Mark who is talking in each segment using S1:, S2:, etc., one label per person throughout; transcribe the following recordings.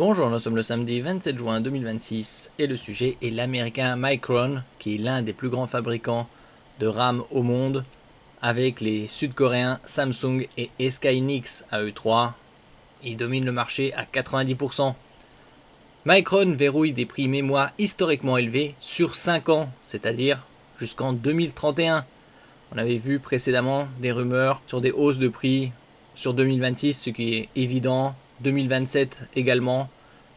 S1: Bonjour, nous sommes le samedi 27 juin 2026 et le sujet est l'américain Micron, qui est l'un des plus grands fabricants de RAM au monde, avec les sud-coréens Samsung et SK Hynix à eux trois. Ils dominent le marché à 90%. Micron verrouille des prix mémoire historiquement élevés sur 5 ans, c'est-à-dire jusqu'en 2031. On avait vu précédemment des rumeurs sur des hausses de prix sur 2026, ce qui est évident, 2027 également.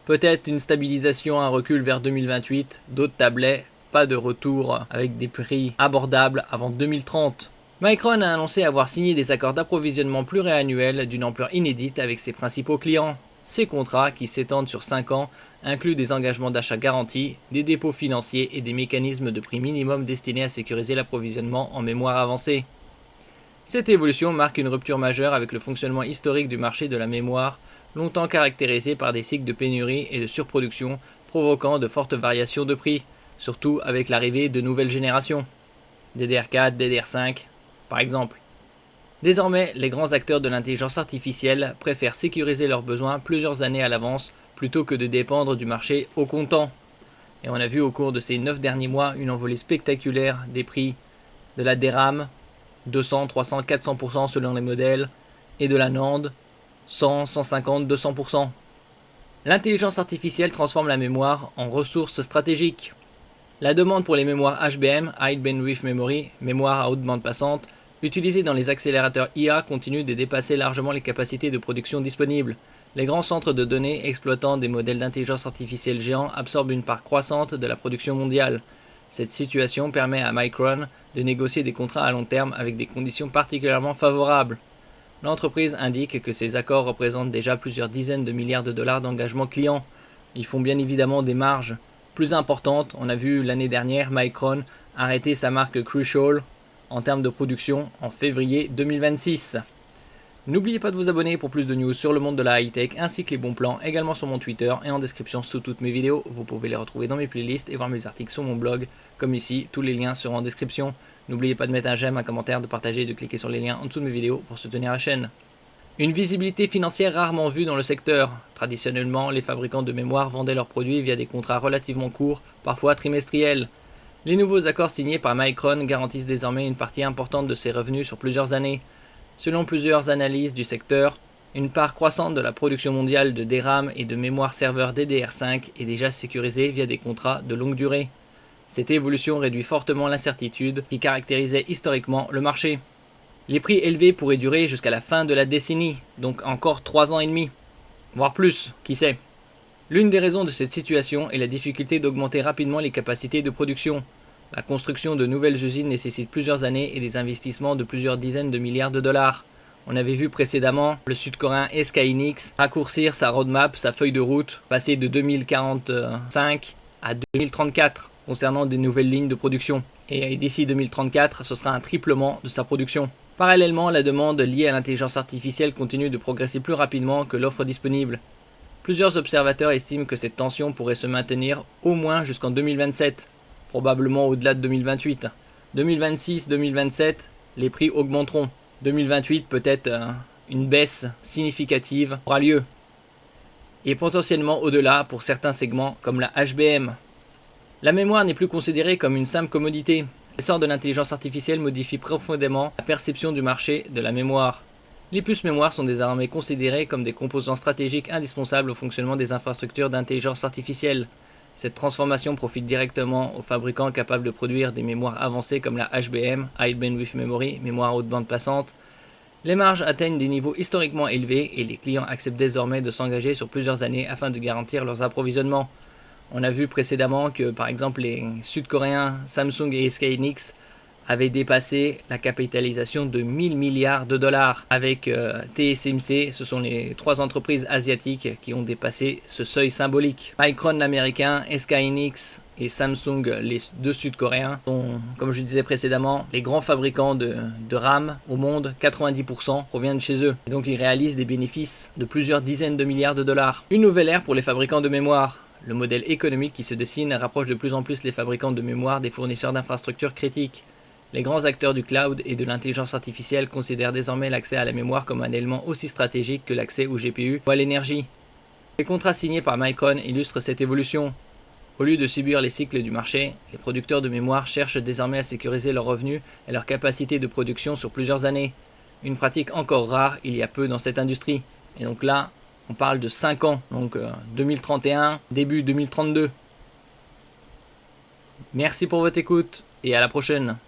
S1: Peut-être une stabilisation, un recul vers 2028, d'autres tablaient, pas de retour avec des prix abordables avant 2030. Micron a annoncé avoir signé des accords d'approvisionnement pluriannuels d'une ampleur inédite avec ses principaux clients. Ces contrats, qui s'étendent sur 5 ans, incluent des engagements d'achat garantis, des dépôts financiers et des mécanismes de prix minimum destinés à sécuriser l'approvisionnement en mémoire avancée. Cette évolution marque une rupture majeure avec le fonctionnement historique du marché de la mémoire, longtemps caractérisé par des cycles de pénurie et de surproduction provoquant de fortes variations de prix, surtout avec l'arrivée de nouvelles générations, DDR4, DDR5 par exemple. Désormais, les grands acteurs de l'intelligence artificielle préfèrent sécuriser leurs besoins plusieurs années à l'avance plutôt que de dépendre du marché au comptant. Et on a vu au cours de ces 9 derniers mois une envolée spectaculaire des prix de la DRAM, 200, 300, 400% selon les modèles, et de la NAND, 100, 150, 200%. L'intelligence artificielle transforme la mémoire en ressource stratégique. La demande pour les mémoires HBM, High Bandwidth Memory, mémoire à haute bande passante, utilisées dans les accélérateurs IA continue de dépasser largement les capacités de production disponibles. Les grands centres de données exploitant des modèles d'intelligence artificielle géants absorbent une part croissante de la production mondiale. Cette situation permet à Micron de négocier des contrats à long terme avec des conditions particulièrement favorables. L'entreprise indique que ces accords représentent déjà plusieurs dizaines de milliards de dollars d'engagement client. Ils font bien évidemment des marges plus importantes. On a vu l'année dernière Micron arrêter sa marque Crucial en termes de production en février 2026. N'oubliez pas de vous abonner pour plus de news sur le monde de la high-tech ainsi que les bons plans également sur mon Twitter et en description sous toutes mes vidéos. Vous pouvez les retrouver dans mes playlists et voir mes articles sur mon blog. Comme ici, tous les liens seront en description. N'oubliez pas de mettre un j'aime, un commentaire, de partager et de cliquer sur les liens en dessous de mes vidéos pour soutenir la chaîne. Une visibilité financière rarement vue dans le secteur. Traditionnellement, les fabricants de mémoire vendaient leurs produits via des contrats relativement courts, parfois trimestriels. Les nouveaux accords signés par Micron garantissent désormais une partie importante de ses revenus sur plusieurs années. Selon plusieurs analyses du secteur, une part croissante de la production mondiale de DRAM et de mémoire serveur DDR5 est déjà sécurisée via des contrats de longue durée. Cette évolution réduit fortement l'incertitude qui caractérisait historiquement le marché. Les prix élevés pourraient durer jusqu'à la fin de la décennie, donc encore 3 ans et demi, voire plus, qui sait. L'une des raisons de cette situation est la difficulté d'augmenter rapidement les capacités de production. La construction de nouvelles usines nécessite plusieurs années et des investissements de plusieurs dizaines de milliards de dollars. On avait vu précédemment le sud-coréen SK Hynix raccourcir sa roadmap, sa feuille de route, passer de 2045 à 2034 concernant des nouvelles lignes de production. Et d'ici 2034, ce sera un triplement de sa production. Parallèlement, la demande liée à l'intelligence artificielle continue de progresser plus rapidement que l'offre disponible. Plusieurs observateurs estiment que cette tension pourrait se maintenir au moins jusqu'en 2027. Probablement au-delà de 2028. 2026-2027, les prix augmenteront. 2028, peut-être une baisse significative aura lieu. Et potentiellement au-delà pour certains segments comme la HBM. La mémoire n'est plus considérée comme une simple commodité. L'essor de l'intelligence artificielle modifie profondément la perception du marché de la mémoire. Les puces mémoire sont désormais considérées comme des composants stratégiques indispensables au fonctionnement des infrastructures d'intelligence artificielle. Cette transformation profite directement aux fabricants capables de produire des mémoires avancées comme la HBM, High Bandwidth Memory, mémoire à haute bande passante. Les marges atteignent des niveaux historiquement élevés et les clients acceptent désormais de s'engager sur plusieurs années afin de garantir leurs approvisionnements. On a vu précédemment que par exemple les sud-coréens Samsung et SK Hynix avaient dépassé la capitalisation de 1000 milliards de dollars avec TSMC. Ce sont les 3 entreprises asiatiques qui ont dépassé ce seuil symbolique. Micron l'américain, SK Hynix et Samsung les 2 sud-coréens sont, comme je disais précédemment, les grands fabricants de RAM au monde. 90% proviennent de chez eux. Et donc ils réalisent des bénéfices de plusieurs dizaines de milliards de dollars. Une nouvelle ère pour les fabricants de mémoire. Le modèle économique qui se dessine rapproche de plus en plus les fabricants de mémoire des fournisseurs d'infrastructures critiques. Les grands acteurs du cloud et de l'intelligence artificielle considèrent désormais l'accès à la mémoire comme un élément aussi stratégique que l'accès aux GPU ou à l'énergie. Les contrats signés par Micron illustrent cette évolution. Au lieu de subir les cycles du marché, les producteurs de mémoire cherchent désormais à sécuriser leurs revenus et leur capacité de production sur plusieurs années. Une pratique encore rare il y a peu dans cette industrie. Et donc là, on parle de 5 ans, donc 2031, début 2032. Merci pour votre écoute et à la prochaine.